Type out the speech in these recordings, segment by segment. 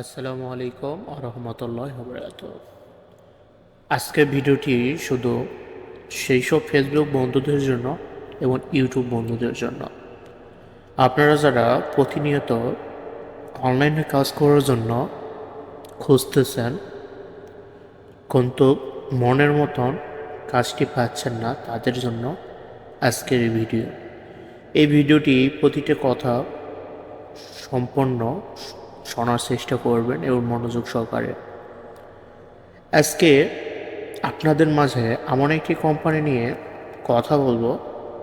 আসসালামু আলাইকুম আরহামতুল্লাহ বারাকাতুহু। আজকের ভিডিওটি শুধু সেই সব ফেসবুক বন্ধুদের জন্য এবং ইউটিউব বন্ধুদের জন্য। আপনারা যারা প্রতিনিয়ত অনলাইনে কাজ করার জন্য খুঁজতেছেন কিন্তু মনের মতন কাজটি পাচ্ছেন না, তাদের জন্য আজকের এই ভিডিও। এই ভিডিওটি প্রতিটা কথা সম্পূর্ণ শোনার চেষ্টা করবেন এবং মনোযোগ সহকারে। আজকে আপনাদের মাঝে এমন একটি কোম্পানি নিয়ে কথা বলবো,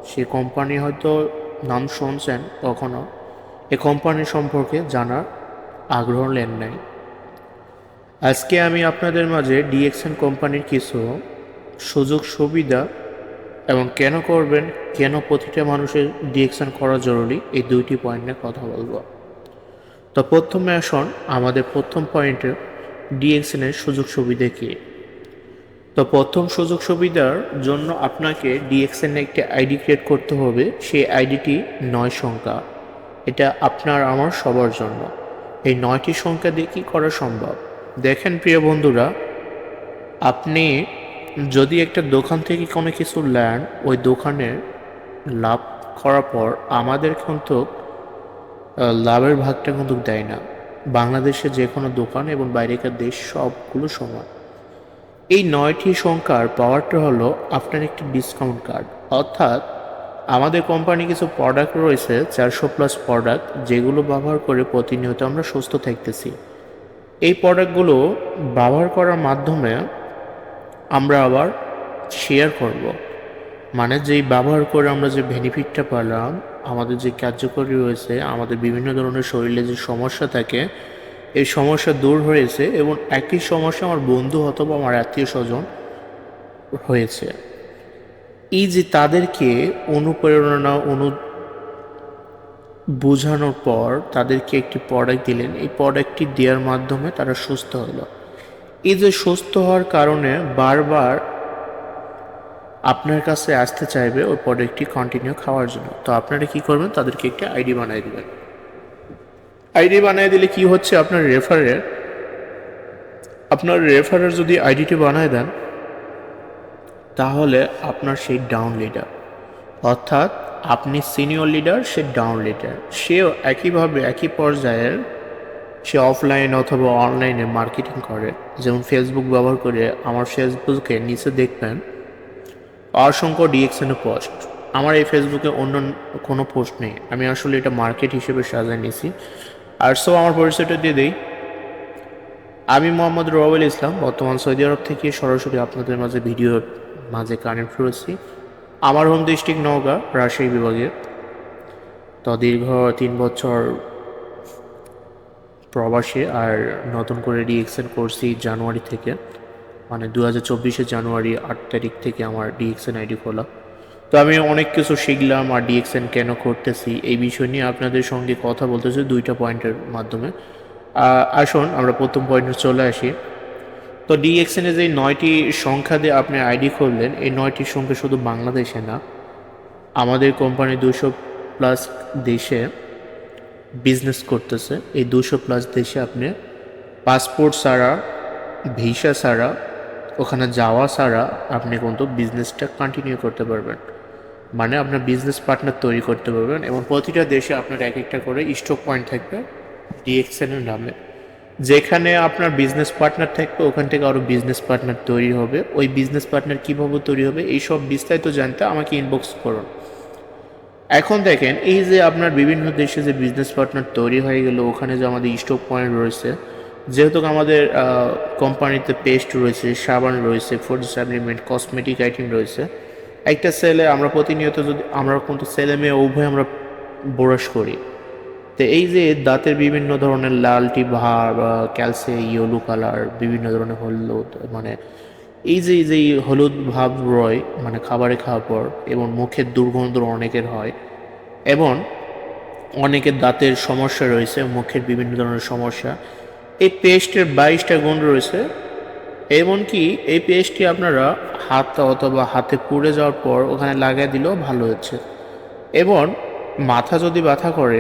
সেই কোম্পানি হয়তো নাম শুনছেন কখনো, এ কোম্পানি সম্পর্কে জানার আগ্রহ নেন নাই। আজকে আমি আপনাদের মাঝে ডিএক্সএন কোম্পানির কিছু সুযোগ সুবিধা এবং কেন করবেন, কেন প্রতিটা মানুষের ডিএক্সএন করা জরুরি, এই দুইটি পয়েন্ট নিয়ে কথা বলবো। তো প্রথমে আসুন আমাদের প্রথম পয়েন্টে ডিএক্সএনের সুযোগ সুবিধা কী। তো প্রথম সুযোগ সুবিধার জন্য আপনাকে ডিএক্সএন একটি আইডি ক্রিয়েট করতে হবে। সেই আইডিটি 9 সংখ্যা। এটা আপনার আমার সবার জন্য। এই 9টি সংখ্যা দিয়ে কী করা সম্ভব দেখেন প্রিয় বন্ধুরা, আপনি যদি একটা দোকান থেকে কোনো কিছু নেন, ওই দোকানের লাভ করার পর আমাদের কিন্তু লাভের ভাগটা কিন্তু দেয় না। বাংলাদেশে যে কোনো দোকান এবং বাইরেকার দেশ সবগুলো সমান। এই 9টি সংখ্যার পাওয়ারটা হলো আপনার একটি ডিসকাউন্ট কার্ড। অর্থাৎ আমাদের কোম্পানি কিছু প্রোডাক্ট রয়েছে, 400+ প্রোডাক্ট, যেগুলো ব্যবহার করে প্রতিনিয়ত আমরা সুস্থ থাকতেছি। এই প্রোডাক্টগুলো ব্যবহার করার মাধ্যমে আমরা আবার শেয়ার করব, মানে যেই ব্যবহার করে আমরা যে বেনিফিটটা পেলাম, আমাদের যে কার্যকরী রয়েছে, আমাদের বিভিন্ন ধরনের শরীরে যে সমস্যা থাকে, এই সমস্যা দূর হয়েছে এবং একই সমস্যা আমার বন্ধু অথবা আমার আত্মীয় স্বজন হয়েছে। এই যে তাদেরকে অনুপ্রেরণা বোঝানোর পর তাদেরকে একটি প্রোডাক্ট দিলেন, এই প্রোডাক্টটি দেওয়ার মাধ্যমে তারা সুস্থ হলো। এই যে সুস্থ হওয়ার কারণে বারবার আপনার কাছে আসতে চাইবে ওই প্রোডাক্টটি কন্টিনিউ খাওয়ার জন্য। তো আপনারা কি করবেন, তাদেরকে একটা আইডি বানিয়ে দিবেন। আইডি বানিয়ে দিলে কি হচ্ছে, আপনার রেফারের যদি আইডিটি বানায় দেন, তাহলে আপনার সেই ডাউন লিডার, অর্থাৎ আপনি সিনিয়র লিডার, সে ডাউন লিডার, সেও একইভাবে একই পর্যায়ের, সে অফলাইন অথবা অনলাইনে মার্কেটিং করে। যেমন ফেসবুক ব্যবহার করে আমার ফেসবুকে নিচে দেখবেন অসংখ্য ডিএক্সএন পোস্ট। আমার এই ফেসবুকে অন্য কোনো পোস্ট নেই, আমি আসলে এটা মার্কেট হিসেবে সাজায় নিয়েছি। আর সো আমার পরিচয়টা দিয়ে দেই, আমি মোহাম্মদ রওয়াল ইসলাম, বর্তমান সৌদি আরব থেকে সরাসরি আপনাদের মাঝে ভিডিওর মাঝে কানেক্ট হয়েছি। আমার হোম ডিস্ট্রিক্ট নওগাঁ, রাজশাহী বিভাগের। তো দীর্ঘ 3 বছর প্রবাসে, আর নতুন করে ডিএক্সএন করছি জানুয়ারি থেকে, মানে 2024 জানুয়ারি 8 তারিখ থেকে আমার ডিএক্সএন আইডি খোলা। তো আমি অনেক কিছু শিখলাম, আর ডিএক্সএন কেন করতেছি এই বিষয় নিয়ে আপনাদের সঙ্গে কথা বলতেছি 2টা পয়েন্টের মাধ্যমে। আসুন আমরা প্রথম পয়েন্টে চলে আসি। তো ডিএক্সএনে যে 9টি সংখ্যা দিয়ে আপনি আইডি খুললেন, এই 9টি সংখ্যা শুধু বাংলাদেশে না, আমাদের কোম্পানি 200+ দেশে বিজনেস করতেছে। এই 200+ দেশে আপনি পাসপোর্ট ছাড়া, ভিসা ছাড়া, ওখানে যাওয়া ছাড়া আপনি কিন্তু বিজনেসটা কন্টিনিউ করতে পারবেন। মানে আপনার বিজনেস পার্টনার তৈরি করতে পারবেন, এবং প্রতিটা দেশে আপনার এক একটা করে স্টক পয়েন্ট থাকবে ডিএক্সএনের নামে। যেখানে আপনার বিজনেস পার্টনার থাকবে, ওখান থেকে আরও বিজনেস পার্টনার তৈরি হবে। ওই বিজনেস পার্টনার কীভাবে তৈরি হবে, এই সব বিস্তারিত জানতে আমাকে ইনবক্স করুন। এখন দেখেন, এই যে আপনার বিভিন্ন দেশে যে বিজনেস পার্টনার তৈরি হয়ে গেল, ওখানে যে আমাদের স্টক পয়েন্ট রয়েছে, যেহেতু আমাদের কোম্পানিতে পেস্ট রয়েছে, সাবান রয়েছে, ফুড সাপ্লিমেন্ট, কসমেটিক আইটেম রয়েছে, একটা সেলে আমরা প্রতিনিয়ত যদি আমরা কিন্তু ছেলে মেয়ে উভয় আমরা ব্রাশ করি। তো এই যে দাঁতের বিভিন্ন ধরনের লালটি ভাব, ক্যালসে ইয়েলো কালার, বিভিন্ন ধরনের হলুদ, মানে এই যে হলুদ ভাব রয়, মানে খাবারে খাওয়ার পর, এবং মুখের দুর্গন্ধ অনেকের হয়, এবং অনেকের দাঁতের সমস্যা রয়েছে, মুখের বিভিন্ন ধরনের সমস্যা। এই পেস্টের 22টা গুণ রয়েছে। এমনকি এই পেস্টটি আপনারা হাতে অথবা হাতে পুড়ে যাওয়ার পর ওখানে লাগিয়ে দিলেও ভালো হচ্ছে। এবং মাথা যদি ব্যথা করে,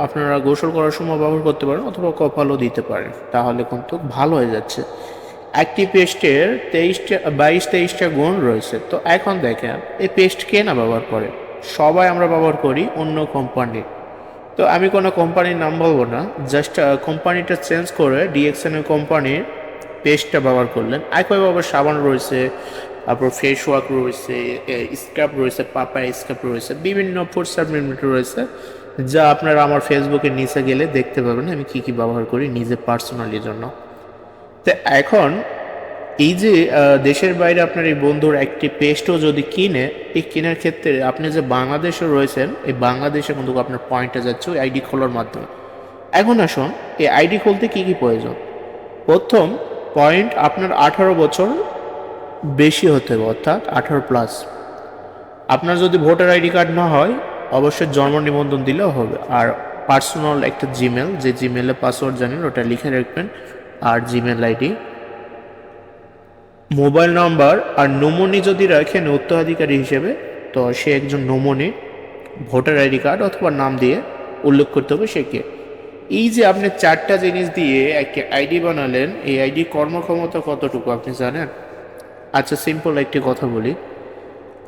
আপনারা গোসল করার সময় ব্যবহার করতে পারেন অথবা কপালও দিতে পারেন, তাহলে কিন্তু ভালো হয়ে যাচ্ছে। একটি পেস্টের 22-23টা গুণ রয়েছে। তো এখন দেখেন এই পেস্ট কে না ব্যবহার করে, সবাই আমরা ব্যবহার করি অন্য কোম্পানির। তো আমি কোনো কোম্পানির নাম বলবো না, জাস্ট কোম্পানিটা চেঞ্জ করে ডিএক্সএনের কোম্পানির পেস্টটা ব্যবহার করলেন। একইভাবে সাবান রয়েছে, তারপর ফেস ওয়াশ রয়েছে, স্ক্রাব রয়েছে, পাপায়া স্ক্রাব রয়েছে, বিভিন্ন ফুড সাপ্লিমেন্ট রয়েছে, যা আপনারা আমার ফেসবুকের নিচে গেলে দেখতে পাবেন আমি কী কী ব্যবহার করি নিজে পার্সোনালির জন্য। তো এখন এই যে দেশের বাইরে আপনার এই বন্ধুর একটি পেস্টও যদি কিনে, এই কেনার ক্ষেত্রে আপনি যে বাংলাদেশে রয়েছেন, এই বাংলাদেশে কিন্তু আপনার পয়েন্টে যাচ্ছে ওই আইডি খোলার মাধ্যমে। এখন আসুন এই আইডি খুলতে কী কী প্রয়োজন। প্রথম পয়েন্ট, আপনার 18 বছর বেশি হতে হবে, অর্থাৎ 18+। আপনার যদি ভোটার আইডি কার্ড না হয় অবশ্যই জন্ম নিবন্ধন দিলেও হবে। আর পার্সোনাল একটা জিমেল, যে জিমেলে পাসওয়ার্ড জানেন ওটা লিখে রাখবেন, আর জিমেল আইডি, মোবাইল নাম্বার। আর নমুনি যদি রাখেন উত্তরাধিকারী হিসেবে, তো সে একজন নমুনি, ভোটার আইডি কার্ড অথবা নাম দিয়ে উল্লেখ করতে হবে সে কে। এই যে আপনি 4টা জিনিস দিয়ে একটা আইডি বানালেন, এই আইডি কর্মক্ষমতা কতটুকু আপনি জানেন? আচ্ছা, সিম্পল একটি কথা বলি,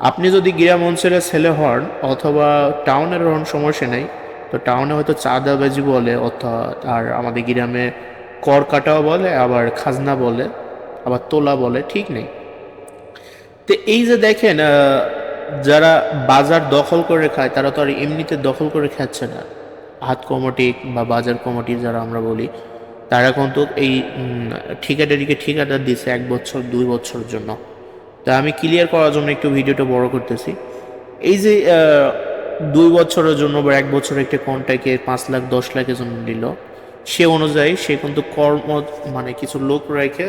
আপনি যদি গ্রাম অঞ্চলের ছেলে হন অথবা টাউনের হন সমস্যা নেই। তো টাউনে হয়তো চাঁদাবাজি বলে, অর্থাৎ আর আমাদের গ্রামে কর কাটাও বলে, আবার খাজনা বলে, আবার তোলা বলে, ঠিক নেই। তো এই যে দেখেন যারা বাজার দখল করে খায় তারা তো আর এমনিতে দখল করে খাচ্ছে না। হাত কমিটি বা বাজার কমিটি যারা আমরা বলি, তারা কিন্তু এই ঠিকাদারিকে ঠিকাদার দিচ্ছে 1 বছর 2 বছরের জন্য। তা আমি ক্লিয়ার করার জন্য একটু ভিডিওটা বড় করতেছি। এই যে 2 বছরের জন্য বা 1 বছর একটা কন্ট্রাক্টে 5 লাখ 10 লাখের জন্য নিল, সে অনুযায়ী সে কিন্তু মানে কিছু লোক রেখে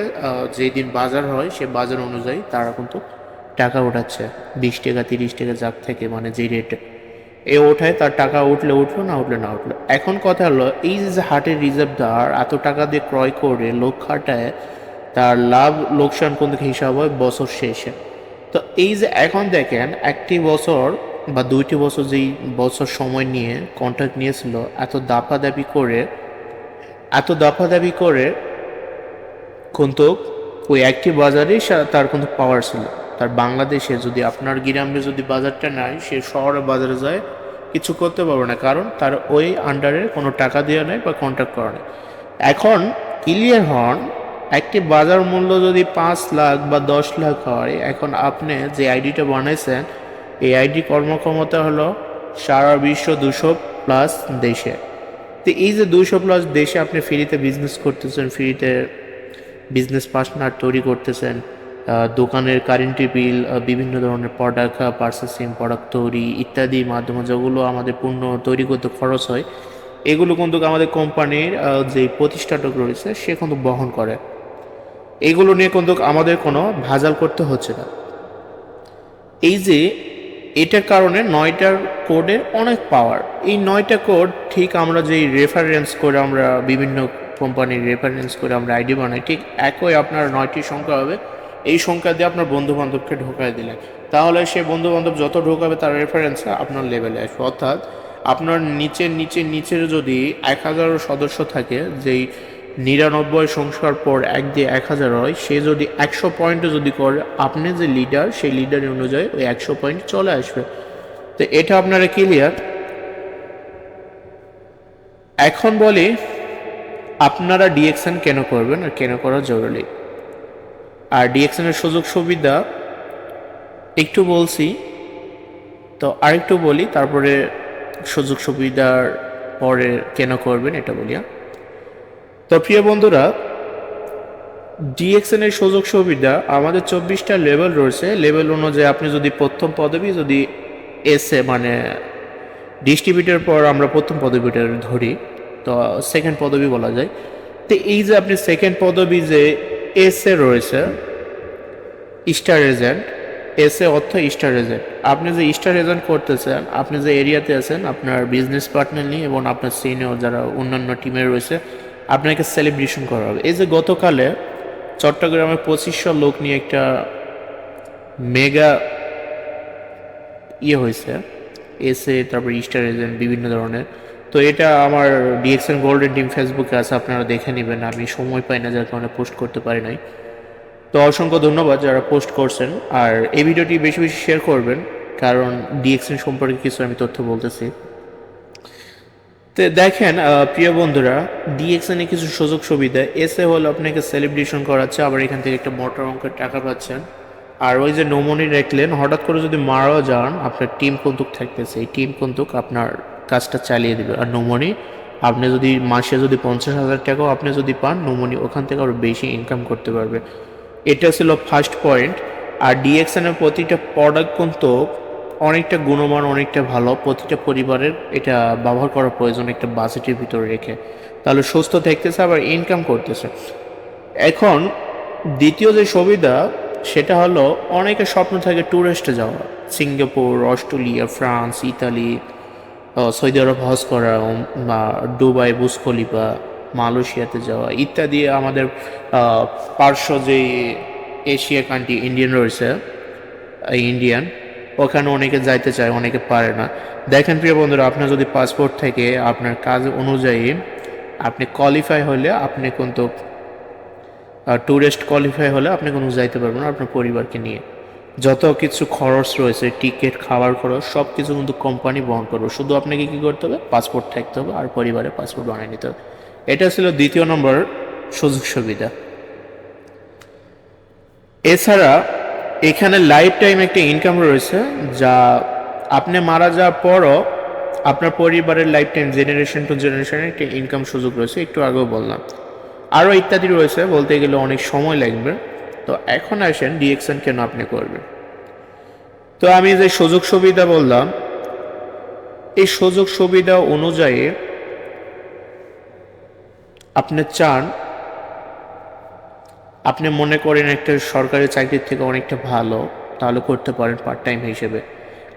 যেই দিন বাজার হয় সে বাজার অনুযায়ী তারা কিন্তু টাকা ওঠাচ্ছে, 20 টাকা 30 টাকা যাক থেকে, মানে যে রেট এ ওঠায় তার টাকা উঠলে উঠলো, না উঠলে না উঠলো। এখন কথা হলো এই যে হাটের রিজার্ভদার এত টাকা দিয়ে ক্রয় করে লোক খাটায়, তার লাভ লোকসান কোন দিকে হিসাব হয় বছর শেষে। তো এই যে এখন দেখেন একটি বছর বা 2টি বছর, যেই বছর সময় নিয়ে কন্ট্রাক্ট নিয়েছিল, এত দাপাদাপি করে কিন্তু ওই একটি বাজারেই তার কিন্তু পাওয়ার ছিল। তার বাংলাদেশে যদি আপনার গ্রামে যদি বাজারটা নাই, সে শহরে বাজারে যায় কিছু করতে পারবে না, কারণ তার ওই আন্ডারে কোনো টাকা দেওয়া নেই বা কন্ট্যাক্ট করা নেই। এখন ক্লিয়ার হন, একটি বাজার মূল্য যদি 5 লাখ বা 10 লাখ হয়, এখন আপনি যে আইডিটা বানাইছেন এই আইডি কর্মক্ষমতা হলো সারা বিশ্ব 200+ দেশে। তো এই যে 200+ দেশে আপনি ফ্রিতে বিজনেস করতেছেন, ফ্রিতে বিজনেস পার্টনার তৈরি করতেছেন, দোকানের কারেন্ট বিল, বিভিন্ন ধরনের প্রোডাক্ট পারচেসিং, প্রোডাক্ট তৈরি ইত্যাদি মাধ্যমে যেগুলো আমাদের পণ্য তৈরি করতে খরচ হয়, এগুলো কিন্তু আমাদের কোম্পানির যে প্রতিষ্ঠাতা রয়েছে সে কিন্তু বহন করে। এগুলো নিয়ে কিন্তু আমাদের কোনো ভেজাল করতে হচ্ছে না। এই যে এটার কারণে 9টার কোডের অনেক পাওয়ার। এই 9টা কোড ঠিক আমরা যেই রেফারেন্স করে আমরা বিভিন্ন কোম্পানির রেফারেন্স করে আমরা আইডি বানাই, ঠিক একই আপনার 9টি সংখ্যা হবে। এই সংখ্যা দিয়ে আপনার বন্ধু বান্ধবকে ঢোকায় দিলেন, তাহলে সে বন্ধু বান্ধব যত ঢোকাবে তার রেফারেন্সে আপনার লেভেলে আসবে। অর্থাৎ আপনার নিচের যদি 1000 সদস্য থাকে, যেই 99 সংখ্যার পর 1 দিয়ে 1000 হয়, সে যদি 100 পয়েন্টে যদি করে, আপনি যে লিডার সেই লিডারের অনুযায়ী ওই 100 পয়েন্ট চলে আসবে। তো এটা আপনারা ক্লিয়ার। এখন বলি আপনারা ডিএক্সএন কেন করবেন আর কেন করা জরুরি। আর ডিএক্সএনের সুযোগ সুবিধা একটু বলছি, তো আরেকটু বলি, তারপরে সুযোগ সুবিধার পরে কেন করবেন এটা বলিয়া। তো প্রিয় বন্ধুরা, ডিএক্সএন এর সুযোগ সুবিধা আমাদের 24টা লেভেল রয়েছে। লেভেল অনুযায়ী আপনি যদি প্রথম পদবি যদি এসে মানে ডিস্ট্রিবিউটর পর আমরা প্রথম পদবিটা ধরি, তো সেকেন্ড পদবি বলা যায়। তো এই যে আপনি সেকেন্ড পদবি যে এসে রয়েছে, স্টার এজেন্ট, এসে অর্থ স্টার এজেন্ট। আপনি যে স্টার এজেন্ট করতেছেন, আপনি যে এরিয়াতে আছেন আপনার বিজনেস পার্টনার নিয়ে এবং আপনার সিনিয়র যারা অন্যান্য টিমে রয়েছে, আপনাকে সেলিব্রেশন করা হবে। এই যে গতকালে চট্টগ্রামে 2500 লোক নিয়ে একটা মেগা হয়েছে, এসে তারপর স্টার এজেন্ট বিভিন্ন ধরনের তো এটা আমার ডিএক্সএন গোল্ডেন টিম ফেসবুকে আছে, আপনারা দেখে নেবেন। আমি সময় পাই না, যার কারণে পোস্ট করতে পারি নাই। তো অসংখ্য ধন্যবাদ যারা পোস্ট করছেন, আর এই ভিডিওটি বেশি বেশি শেয়ার করবেন, কারণ ডিএক্সএন সম্পর্কে কিছু আমি তথ্য বলতেছি। তো দেখেন প্রিয় বন্ধুরা, ডিএক্সএন এ কিছু সুযোগ সুবিধা এসে হলো আপনাকে সেলিব্রেশন করাচ্ছে, আবার এখান থেকে একটা মোটা অঙ্কের টাকা পাচ্ছেন। আর ওই যে নমনি রাখলেন, হঠাৎ করে যদি মারাও যান, আপনার টিম কৌতুক থাকতেছে, এই টিম কৌতুক আপনার কাজটা চালিয়ে দেবে। আর নমনি আপনি যদি মাসে যদি 50,000 টাকাও আপনি যদি পান, নমনি ওখান থেকে আরও বেশি ইনকাম করতে পারবে। এটা ছিল ফার্স্ট পয়েন্ট। আর ডিএক্সএন এর প্রতিটা প্রোডাক্ট কিন্তু অনেকটা গুণমান, অনেকটা ভালো। প্রতিটা পরিবারের এটা ব্যবহার করা প্রয়োজন একটা বাজেটের ভিতরে রেখে, তাহলে সুস্থ থাকতেছে আবার ইনকাম করতেছে। এখন দ্বিতীয় যে সুবিধা সেটা হলো, অনেকের স্বপ্ন থাকে ট্যুরিস্টে যাওয়া, সিঙ্গাপুর, অস্ট্রেলিয়া, ফ্রান্স, ইতালি, সৌদি আরব হজ করা, বা দুবাই, বুর্জ খলিফা, মালয়েশিয়াতে যাওয়া ইত্যাদি। আমাদের পার্শ্ব যে এশিয়া কান্ট্রি ইন্ডিয়ান রয়েছে, ইন্ডিয়ান, ওখানে অনেকে যাইতে চায়, অনেকে পারে না। দেখেন প্রিয় বন্ধুরা, আপনার যদি পাসপোর্ট থেকে আপনার কাজ অনুযায়ী আপনি কোয়ালিফাই হলে, আপনি কিন্তু ট্যুরিস্ট কোয়ালিফাই হলে আপনি কোনো যাইতে পারবেন না আপনার পরিবারকে নিয়ে। যত কিছু খরচ রয়েছে, টিকিট, খাবার খরচ, সব কিছু কিন্তু কোম্পানি বহন করবে। শুধু আপনাকে কী করতে হবে, পাসপোর্ট থাকতে হবে আর পরিবারে পাসপোর্ট বানিয়ে নিতে হবে। এটা ছিল দ্বিতীয় নম্বর সুযোগ সুবিধা। এছাড়া এখানে লাইফ টাইম একটা ইনকাম রয়েছে, যা আপনি মারা যাওয়ার পরও আপনার পরিবারের লাইফ টাইম, জেনারেশন টু জেনারেশনে একটা ইনকাম সুযোগ রয়েছে, একটু আগেও বললাম। আরও ইত্যাদি রয়েছে, বলতে গেলে অনেক সময় লাগবে। তো এখন আসেন ডিএক্সএন কেন আপনি করবেন। তো আমি যে সুযোগ সুবিধা বললাম, এই সুযোগ সুবিধা অনুযায়ী আপনি চান, আপনি মনে করেন একটা সরকারি চাকরির থেকে অনেকটা ভালো, তাহলে করতে পারেন পার্ট টাইম হিসেবে।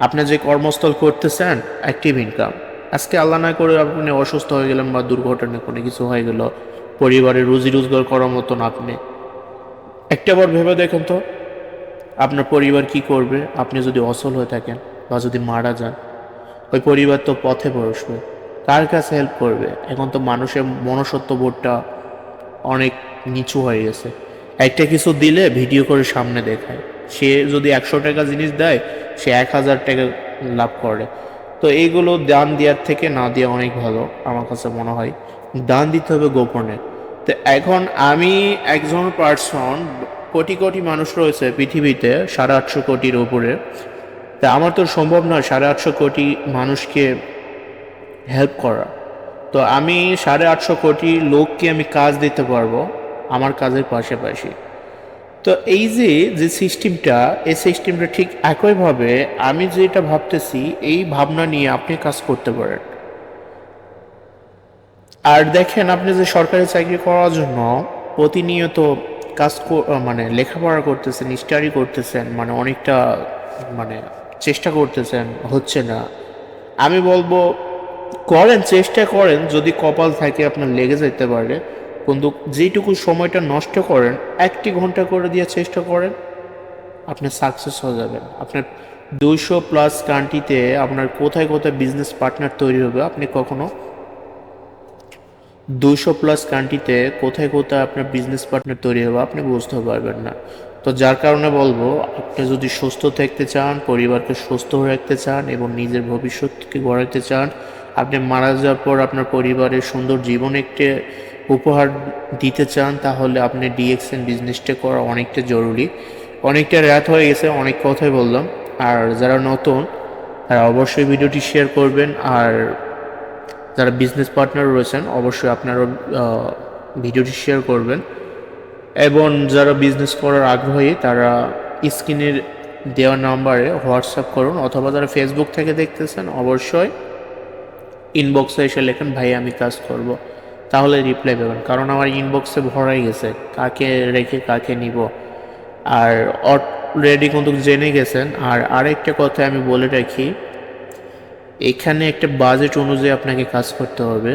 আপনি যে কর্মস্থল করতেছেন, অ্যাক্টিভ ইনকাম। আজকে আল্লাহ না করে আপনি অসুস্থ হয়ে গেলেন বা দুর্ঘটনায় কোনো কিছু হয়ে গেল, পরিবারের রুজি রোজগার করার মতন আপনি একটাবার ভেবে দেখেন তো, আপনার পরিবার কি করবে আপনি যদি অসল হয়ে থাকেন বা যদি মারা যান। ওই পরিবার তো পথে বসবে, কার কাছে হেল্প করবে? এখন তো মানুষের মনুষ্যত্ব বোধটা অনেক নিচু হয়ে গেছে। একটা কিছু দিলে ভিডিও করে সামনে দেখায়, সে যদি 100 টাকা জিনিস দেয়, সে 1000 টাকা লাভ করে। তো এইগুলো দান দেওয়ার থেকে না দেওয়া অনেক ভালো আমার কাছে মনে হয়। দান দিতে হবে গোপনে। তো এখন আমি একজন পার্সন, কোটি কোটি মানুষ রয়েছে পৃথিবীতে, 850 কোটির ওপরে। তা আমার তো সম্ভব নয় 850 কোটি মানুষকে হেল্প করা। তো আমি 850 কোটি লোককে আমি কাজ দিতে পারবো আমার কাজের পাশাপাশি। তো এই যে যে সিস্টেমটা, এই সিস্টেমটা ঠিক একইভাবে আমি যেটা ভাবতেছি, এই ভাবনা নিয়ে আপনি কাজ করতে পারেন। আর দেখেন, আপনি যে সরকারি চাকরি করার জন্য প্রতিনিয়ত কাজ মানে লেখাপড়া করতেছেন, স্টাডি করতেছেন, মানে অনেকটা মানে চেষ্টা করতেছেন, হচ্ছে না। আমি বলবো করেন, চেষ্টা করেন, যদি কপাল থাকে আপনার লেগে যেতে পারে। কিন্তু যেটুকু সময়টা নষ্ট করেন, 1 ঘন্টা করে দিয়ে চেষ্টা করেন, আপনি সাকসেস হয়ে যাবেন। আপনার 200+ কান্ট্রিতে আপনার কোথায় কোথায় বিজনেস পার্টনার তৈরি হবে, আপনি কখনো 200+ কান্ট্রিতে কোথায় কোথায় আপনার বিজনেস পার্টনার তৈরি হবে আপনি বুঝতে পারবেন না। তো যার কারণে বলবো, আপনি যদি সুস্থ থাকতে চান, পরিবারকে সুস্থ রাখতে চান এবং নিজের ভবিষ্যৎকে গড়াতে চান, আপনি মারা যাওয়ার পর আপনার পরিবারের সুন্দর জীবন একটি উপহার দিতে চান, তাহলে আপনি ডিএক্সএন বিজনেসটা করা অনেকটা জরুরি। অনেকটা রাত হয়ে গেছে, অনেক কথাই বললাম। আর যারা নতুন তারা অবশ্যই ভিডিওটি শেয়ার করবেন। আর যারা বিজনেস পার্টনার রয়েছেন, অবশ্যই আপনারা ভিডিওটি শেয়ার করবেন। এবং যারা বিজনেস করার আগ্রহী, তারা স্ক্রিনের দেওয়া নাম্বারে হোয়াটসঅ্যাপ করুন, অথবা যারা ফেসবুক থেকে দেখতেছেন, অবশ্যই ইনবক্সে এসে লেখেন ভাই আমি কাজ করব, তাহলে রিপ্লাই পাবেন। কারণ আমার ইনবক্সে ভরাই গেছে, কাকে রেখে কাকে নিব। আর অলরেডি কিন্তু জেনে গেছেন। আর আরেকটা কথা আমি বলে রাখি, এখানে একটা বাজেট অনুযায়ী আপনাকে কাজ করতে হবে।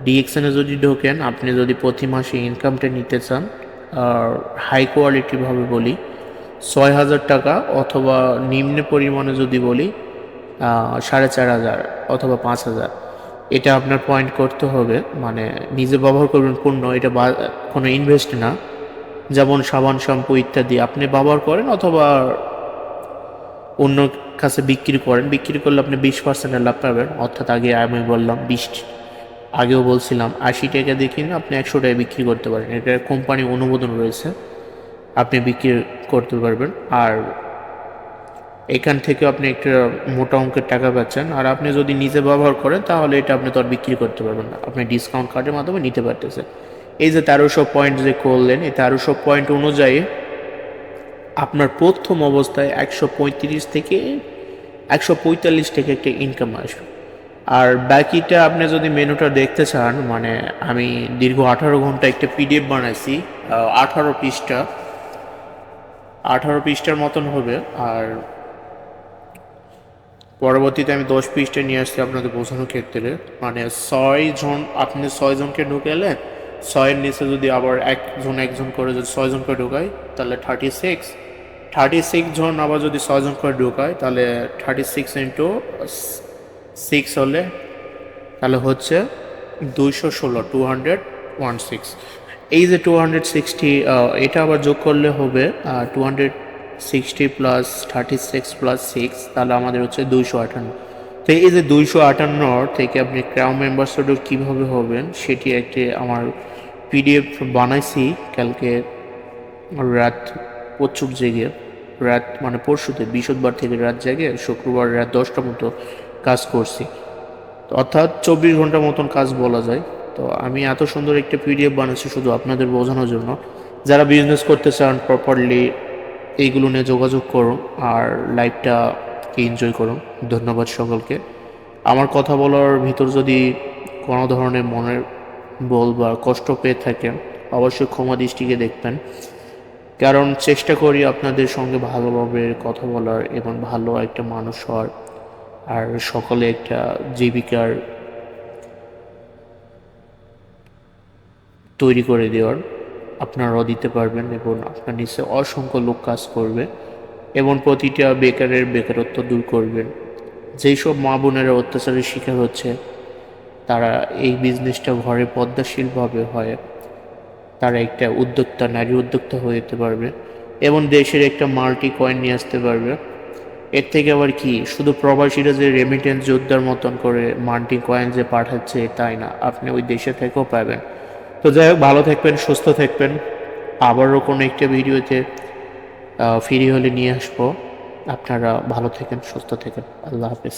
ডিএক্সএনে যদি ঢোকেন, আপনি যদি প্রতি মাসে ইনকামটা নিতে চান, আর হাই কোয়ালিটিভাবে বলি 6,000 টাকা, অথবা নিম্ন পরিমাণে যদি বলি 4,500 অথবা 5,000। এটা আপনার পয়েন্ট করতে হবে, মানে নিজে ব্যবহার করবেন পণ্য, এটা কোনো ইনভেস্ট না। যেমন সাবান, শ্যাম্পু ইত্যাদি আপনি ব্যবহার করেন অথবা অন্য কাছে বিক্রি করেন, বিক্রি করলে আপনি 20% লাভ পাবেন। অর্থাৎ আগে আমি বললাম 20, আগেও বলছিলাম 80 টাকা দিয়ে কিনে আপনি 100 টাকায় বিক্রি করতে পারেন। এটা কোম্পানি অনুমোদন রয়েছে, আপনি বিক্রি করতে পারবেন। আর এখান থেকে আপনি একটা মোটা অঙ্কের টাকা পাচ্ছেন। আর আপনি যদি নিজে ব্যবহার করেন তাহলে এটা আপনি তো আর বিক্রি করতে পারবেন না, আপনি ডিসকাউন্ট কার্ডের মাধ্যমে নিতে পারতেছেন। এই যে 1300 পয়েন্ট যে করলেন, এই 1300 পয়েন্ট অনুযায়ী আপনার প্রথম অবস্থায় 135 থেকে 145 থেকে একটা ইনকাম আসবে। আর বাকিটা আপনি যদি মেনুটা দেখতে চান, মানে আমি দীর্ঘ 18 ঘন্টা একটা পিডিএফ বানাইছি, 18 পৃষ্ঠা, 18 পৃষ্ঠার মতন হবে। আর পরবর্তীতে আমি 10 পৃষ্ঠা নিয়ে আসছি আপনাদের বোঝানোর ক্ষেত্রে। মানে 6 জন, আপনি 6 জনকে ঢুকালেন, 6-এর নিচে যদি আবার একজন করে যদি 6 জন করে ঢুকায় তাহলে 36 জন, আবার যদি 6 জন করে ঢুকায় তাহলে 36 ইন্টু 6 হলে তাহলে হচ্ছে 216, 216। এই যে 260, এটা আবার যোগ করলে হবে 260 প্লাস 36 প্লাস 6, তাহলে আমাদের হচ্ছে 258। তো এই যে 258 থেকে আপনি ক্রাউন মেম্বারশিপ কীভাবে হবেন সেটি একটি আমার পিডিএফ বানাইছি কালকে রাত প্রচুর জেগে, রাত মানে পরশুতে বৃহস্পতিবার থেকে রাত জেগে শুক্রবার রাত 10টার মতো কাজ করছি, অর্থাৎ 24 ঘন্টার মতন কাজ বলা যায়। তো আমি এত সুন্দর একটা পিডিএফ বানাচ্ছি শুধু আপনাদের বোঝানোর জন্য। যারা বিজনেস করতে চান প্রপারলি এইগুলো নিয়ে যোগাযোগ করুন আর লাইফটাকে এনজয় করুন। ধন্যবাদ সকলকে। আমার কথা বলার ভিতর যদি কোনো ধরনের মনের বল বা কষ্ট পেয়ে থাকেন অবশ্যই ক্ষমা দৃষ্টিকে দেখবেন, কারণ চেষ্টা করি আপনাদের সঙ্গে ভালোভাবে কথা বলার এবং ভালো একটা মানুষ হওয়ার, আর সকলে একটা জীবিকার তৈরি করে দেওয়ার। আপনারাও দিতে পারবেন এবং আপনার নিচে অসংখ্য লোক কাজ করবে এবং প্রতিটা বেকারের বেকারত্ব দূর করবেন। যেই সব মা বোনেরা অত্যাচারের শিকার হচ্ছে তারা এই বিজনেসটা ঘরে পদ্মাশীলভাবে হয়, তারা একটা উদ্যোক্তা, নারী উদ্যোক্তা হয়ে যেতে পারবে এবং দেশের একটা মাল্টি কয়েন নিয়ে আসতে পারবে। এর থেকে আবার কি শুধু প্রবাসীরা যে রেমিটেন্স যোদ্ধার মতন করে মাল্টি কয়েন যে পাঠাচ্ছে তাই না, আপনি ওই দেশে থেকেও পাবেন। তো যাই হোক, ভালো থাকবেন, সুস্থ থাকবেন। আবারও কোনো একটা ভিডিওতে ফ্রি হলে নিয়ে আসবো। আপনারা ভালো থাকেন, সুস্থ থাকেন। আল্লাহ হাফেজ।